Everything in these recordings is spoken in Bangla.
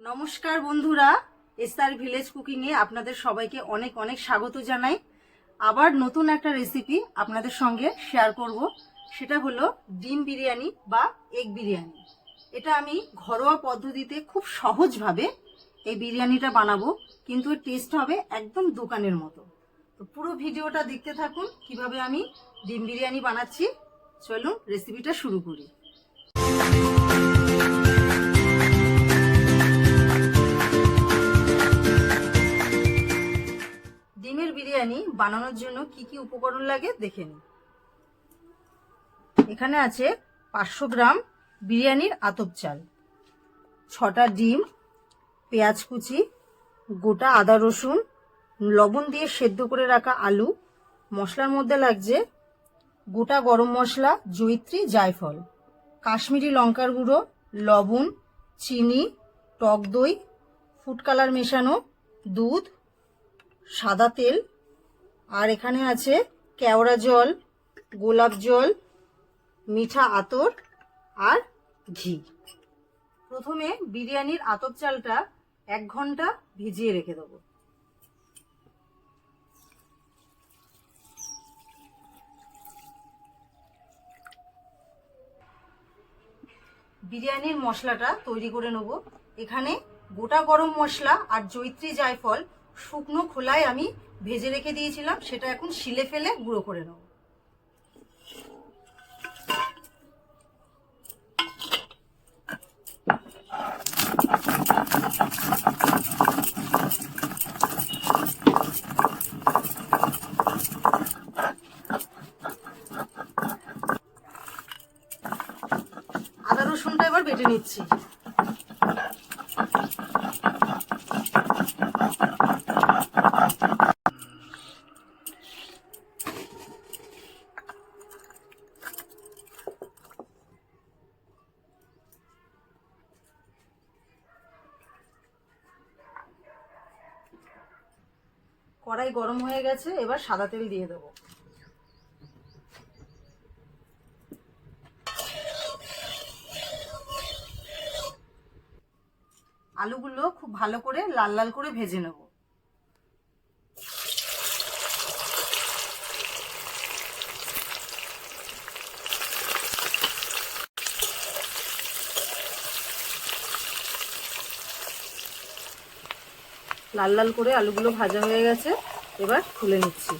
নমস্কার বন্ধুরা, এসআর ভিলেজ কুকিং এ আপনাদের সবাইকে অনেক অনেক স্বাগত জানাই। আবার নতুন একটা রেসিপি আপনাদের সঙ্গে শেয়ার করব। সেটা হলো ডিম বিরিয়ানি বা এগ বিরিয়ানি। এটা আমি ঘরোয়া পদ্ধতিতে খুব সহজভাবে এই বিরিয়ানিটা বানাবো, কিন্তু এর টেস্ট হবে একদম দোকানের মতো। তো পুরো ভিডিওটা দেখতে থাকুন কিভাবে আমি ডিম বিরিয়ানি বানাচ্ছি। চলুন রেসিপিটা শুরু করি। ডিমের বিরিয়ানি বানানোর জন্য কি কি উপকরণ লাগে দেখে নিন। এখানে আছে 500 গ্রাম বিরিয়ানির আতপ চাল, 6টা ডিম, পেঁয়াজ কুচি, গোটা আদা রসুন, লবণ দিয়ে সেদ্ধ করে রাখা আলু। মশলার মধ্যে লাগছে গোটা গরম মশলা, জয়িত্রী, জায়ফল, কাশ্মীরি লঙ্কার গুঁড়ো, লবণ, চিনি, টক দই, ফুড কালার মেশানো, দুধ, সাদা তেল, আর এখানে আছে কেওড়া জল, গোলাপ জল, মিঠা আতর আর ঘি। প্রথমে বিরিয়ানির আতপ চালটা 1 ঘন্টা ভিজিয়ে রেখে দেবো। বিরিয়ানির মশলাটা তৈরি করে নেব। এখানে গোটা গরম মশলা আর জয়িত্রী জায়ফল শুকনো খোলায় আমি ভেজে রেখে দিয়েছিলাম, সেটা এখন শিলে ফেলে গুঁড়ো করে নেব। আদা রসুনটা এবার বেটে নিচ্ছি। কড়াই গরম হয়ে গেছে, এবার সাদা তেল দিয়ে দেবো। আলুগুলো খুব ভালো করে লাল লাল করে ভেজে নেব। লাল লাল করে আলুগুলো ভাজা হয়ে গেছে, এবার তুলে নিচ্ছি।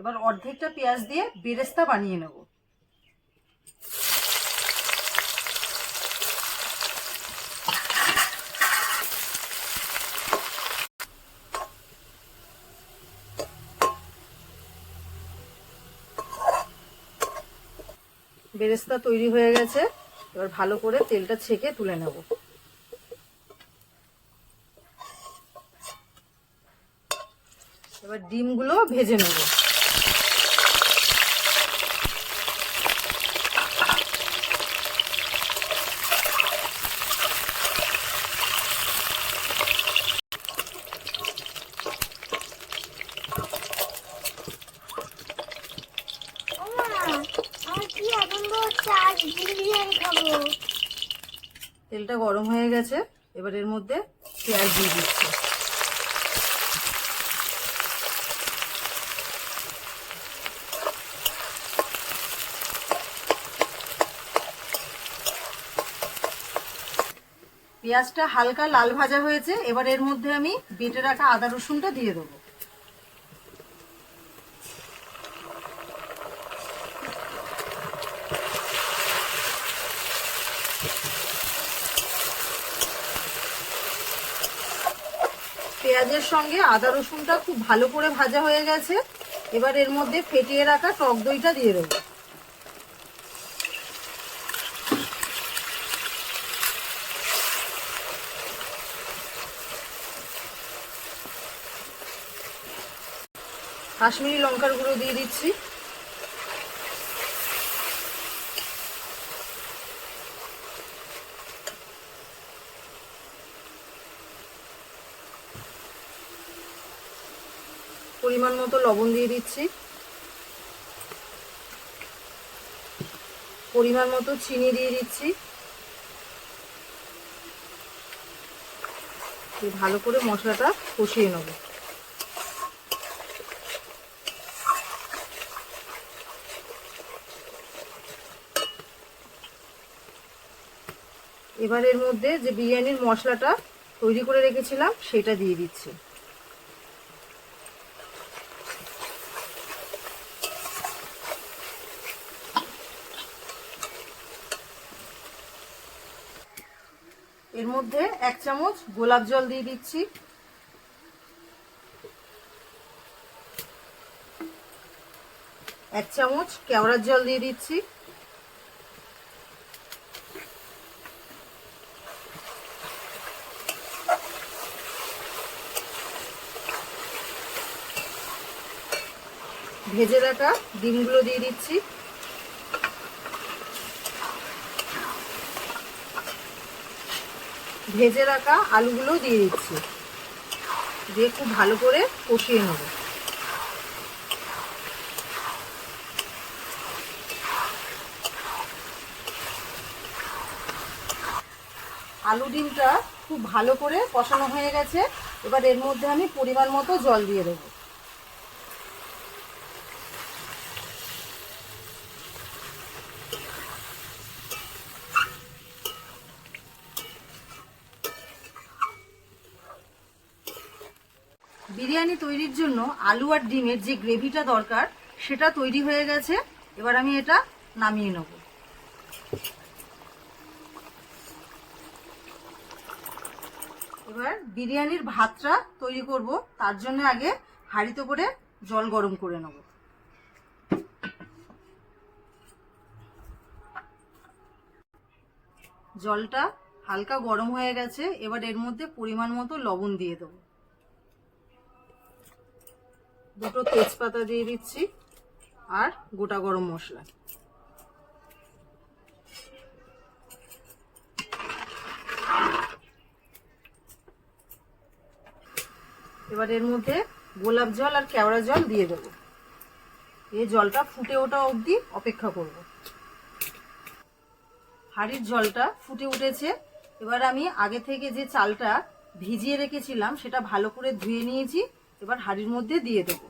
এবার অর্ধেকটা পেঁয়াজ দিয়ে বেরেস্তা বানিয়ে নেব। বেরেস্তা তৈরি হয়ে গেছে, এবার ভালো করে তেলটা ছেঁকে তুলে নেব। এবার ডিমগুলো ভেজে নেব। তেলটা গরম হয়ে গেছে, এবার এর মধ্যে পেঁয়াজ দিয়ে দিচ্ছি। পেঁয়াজটা হালকা লাল ভাজা হয়েছে, এবার এর মধ্যে আমি বেটে রাখা আদা রসুনটা দিয়ে দেবো। পেঁয়াজের সঙ্গে আদা রসুনটা খুব ভালো করে ভাজা হয়ে গেছে, এবার এর মধ্যে ফেটিয়ে রাখা টক দইটা দিয়ে দেবো। কাশ্মীরি লঙ্কার গুঁড়ো দিয়ে দিচ্ছি। পরিমাণ মতো লবণ দিয়ে দিচ্ছি। পরিমাণ মতো চিনি দিয়ে দিচ্ছি। ভালো করে মশলাটা কষিয়ে নেব। এবার এর মধ্যে যে বিরিয়ানির মশলাটা তৈরি করে রেখেছিলাম সেটা দিয়ে দিচ্ছি। এর মধ্যে 1 চামচ গোলাপ জল দিয়ে দিচ্ছি। এক চামচ কেওড়ার জল দিয়ে দিচ্ছি। ভেজে রাখা ডিমগুলো দিয়ে দিচ্ছি। ভেজে রাখা আলুগুলো দিয়ে দিচ্ছি। দিয়ে খুব ভালো করে কষিয়ে নেব। আলু ডিমটা খুব ভালো করে কষানো হয়ে গেছে। এবার এর মধ্যে আমি পরিমাণ মতো জল দিয়ে দেবো। বিরিয়ানি তৈরির জন্য আলু আর ডিমের যে গ্রেভিটা দরকার সেটা তৈরি হয়ে গেছে। এবার আমি এটা নামিয়ে নেব। এবার বিরিয়ানির ভাতটা তৈরি করব, তার জন্য আগে হাঁড়িতে করে জল গরম করে নেব। জলটা হালকা গরম হয়ে গেছে। এবার এর মধ্যে পরিমাণ মতো লবণ দিয়ে দেবো। দুটো তেজপাতা দিয়ে দিচ্ছি আর গোটা গরম মশলা। এবার এর মধ্যে গোলাপ জল আর কেওড়া জল দিয়ে দেবো। এই জলটা ফুটে ওঠা অবধি অপেক্ষা করব। হাঁড়ির জলটা ফুটে উঠেছে। এবার আমি আগে থেকে যে চালটা ভিজিয়ে রেখেছিলাম সেটা ভালো করে ধুয়ে নিয়েছি। এবার হাঁড়ির মধ্যে দিয়ে দেব।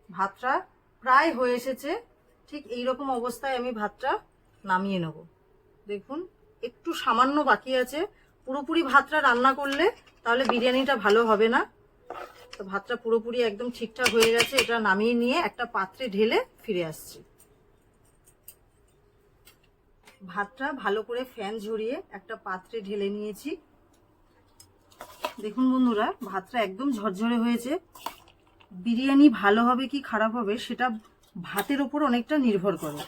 ভাতটা প্রায় হয়ে এসেছে। ঠিক এই রকম অবস্থায় আমি ভাতটা নামিয়ে নেব। দেখুন একটু সামান্য বাকি আছে। পুরোপুরি ভাতটা রান্না করলে তাহলে বিরিয়ানিটা ভালো হবে না। তো ভাতটা পুরোপুরি একদম ঠিকঠাক হয়ে গেছে। এটা নামিয়ে নিয়ে একটা পাত্রে ঢেলে ফিরে আসছি। ভাতটা ভালো করে ফ্যান ঝরিয়ে একটা পাত্রে ঢেলে নিয়েছি। দেখুন বন্ধুরা, ভাতটা একদম ঝরঝরে হয়েছে। বিরিয়ানি ভালো হবে কি খারাপ হবে সেটা ভাতের ওপর অনেকটা নির্ভর করে।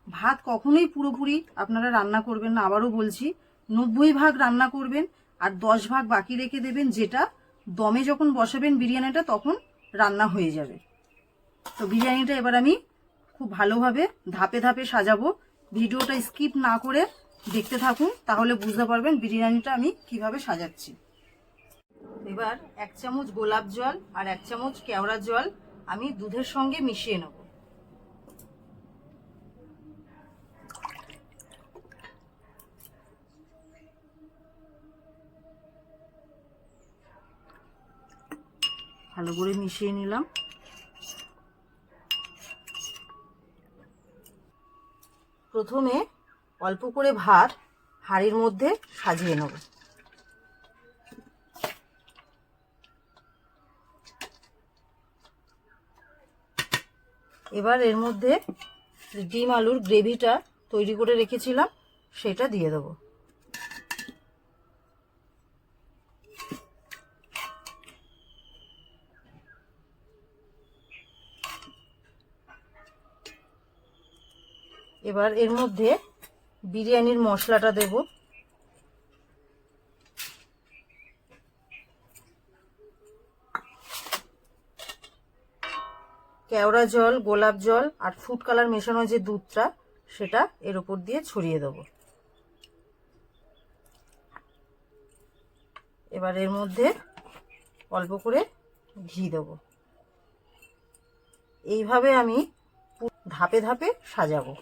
ভাত কখনোই পুরোপুরি আপনারা রান্না করবেন না। আবারও বলছি, 90 ভাগ রান্না করবেন আর 10 ভাগ বাকি রেখে দেবেন, যেটা দমে যখন বসাবেন বিরিয়ানিটা তখন রান্না হয়ে যাবে। তো বিরিয়ানিটা এবার আমি খুব ভালোভাবে ধাপে ধাপে সাজাবো। ভিডিওটা স্কিপ না করে দেখতে থাকুন, তাহলে বুঝতে পারবেন বিরিয়ানিটা আমি কিভাবে সাজাচ্ছি। এবার 1 চামচ গোলাপ জল আর 1 চামচ কেওড়া জল আমি দুধের সঙ্গে মিশিয়ে নেব। ভালো করে মিশিয়ে নিলাম। প্রথমে অল্প করে ভাত হাঁড়ির মধ্যে সাজিয়ে নেব। এবার এর মধ্যে ডিম আলুর গ্রেভিটা তৈরি করে রেখেছিলাম সেটা দিয়ে দেবো। এবার এর মধ্যে বিরিয়ানির মশলাটা দেব। কেওড়া জল, গোলাপ জল আর ফুড কালার মেশানো যে দুধটা সেটা এর উপর দিয়ে ছড়িয়ে দেব। এবার এর মধ্যে অল্প করে ঘি দেব। এইভাবে আমি ধাপে ধাপে সাজাবো।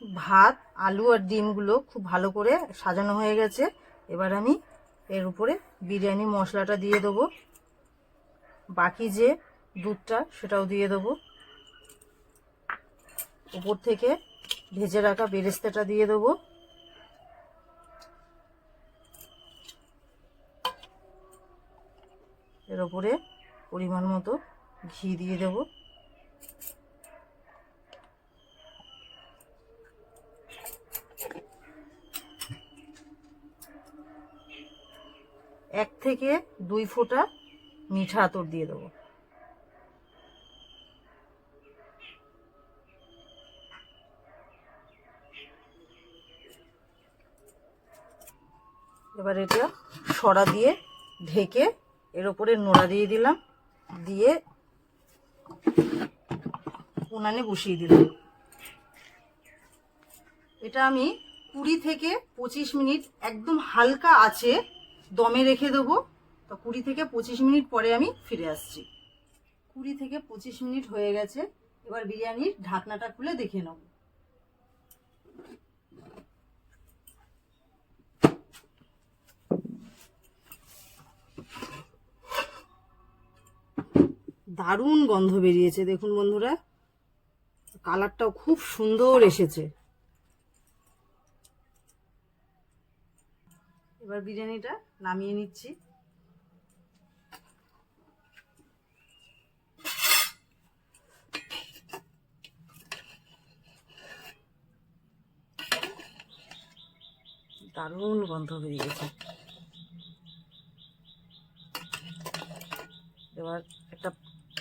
ভাত, আলু আর ডিমগুলো খুব ভালো করে সাজানো হয়ে গেছে। এবার আমি এর উপরে বিরিয়ানি মশলাটা দিয়ে দেবো, বাকি যে দুধটা সেটাও দিয়ে দেবো, উপর থেকে ভেজে রাখা বেরেস্তাটা দিয়ে দেবো, এর উপরে পরিমাণ মতো ঘি দিয়ে দেবো। এক থেকে 2 ফোঁটা মিঠা আতর দিয়ে দেবো। এবার এটা সরা দিয়ে ঢেকে এর উপরে নোড়া দিয়ে দিলাম, দিয়ে উনানে বসিয়ে দিলাম। এটা আমি 20 থেকে 25 মিনিট একদম হালকা আঁচে দমে রেখে দেবো। তো 20 থেকে 25 মিনিট পরে আমি ফিরে আসছি। 20 থেকে 25 মিনিট হয়ে গেছে। এবার বিরিয়ানির ঢাকনাটা খুলে দেখে নেব। দারুণ গন্ধ বেরিয়েছে, দেখুন বন্ধুরা, কালারটাও খুব সুন্দর এসেছে। এবার বিরিয়ানিটা নামিয়ে নিচ্ছি। দারুণ গন্ধ বেরিয়েছে। এবার একটা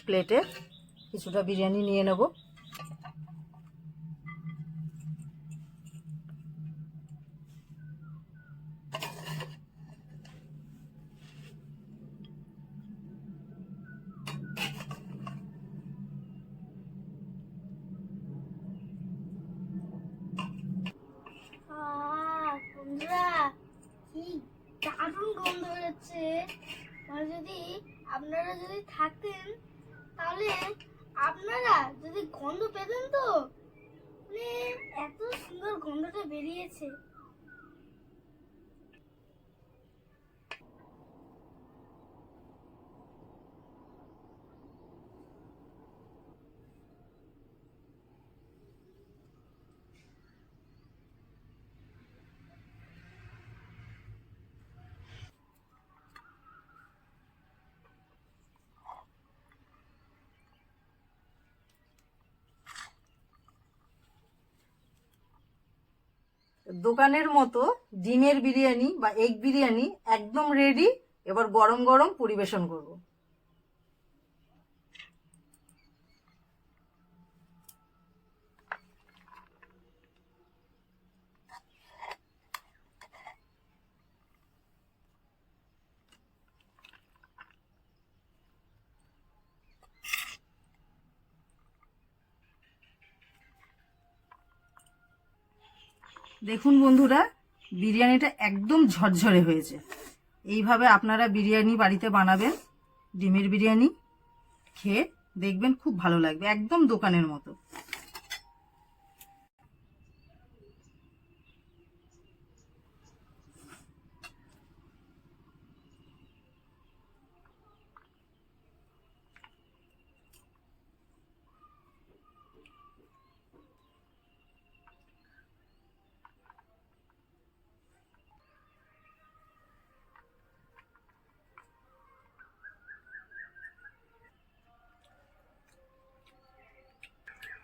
প্লেটে কিছুটা বিরিয়ানি নিয়ে নেব। বন্ধুরা, কি দারুণ গন্ধ বেরোচ্ছে। যদি আপনারা থাকতেন তাহলে আপনারা যদি গন্ধ পেতেন তো, মানে এত সুন্দর গন্ধটা বেরিয়েছে। দোকানের মতো ডিমের বিরিয়ানি বা এগ বিরিয়ানি একদম রেডি। এবার গরম গরম পরিবেশন করব। দেখুন বন্ধুরা, বিরিয়ানিটা একদম ঝরঝরে হয়েছে। এইভাবে আপনারা বিরিয়ানি বাড়িতে বানাবেন, ডিমের বিরিয়ানি, খেয়ে দেখবেন খুব ভালো লাগবে, একদম দোকানের মতো।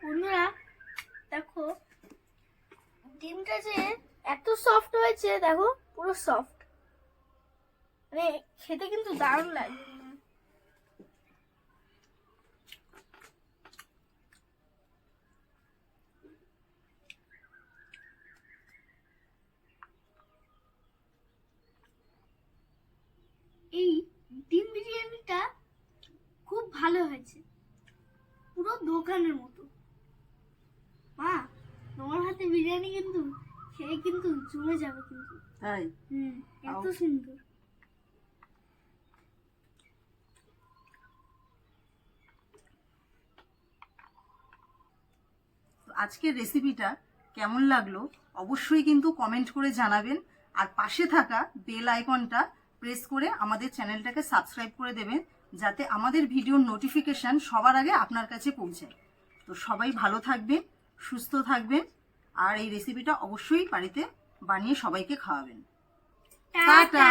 বন্ধুরা দেখো ডিমটা যে এত সফট হয়েছে, দেখো পুরো সফট, মানে খেতে কিন্তু দারুণ লাগে। এই ডিম বিরিয়ানিটা খুব ভালো হয়েছে, পুরো দোকানের মতো। মা, তোমার হাতে বিরিয়ানি কিন্তু খেয়ে কিন্তু জমে যাবে কিন্তু। তাই এত সুন্দর। আজকের রেসিপিটা কেমন লাগলো অবশ্যই কিন্তু কমেন্ট করে জানাবেন, আর পাশে থাকা বেল আইকনটা প্রেস করে আমাদের চ্যানেলটাকে সাবস্ক্রাইব করে দেবেন, যাতে আমাদের ভিডিওর নোটিফিকেশন সবার আগে আপনার কাছে পৌঁছায়। তো সবাই ভালো থাকবেন, সুস্থ থাকবেন, আর এই রেসিপিটা অবশ্যই বাড়িতে বানিয়ে সবাইকে খাওয়াবেন। টাটা।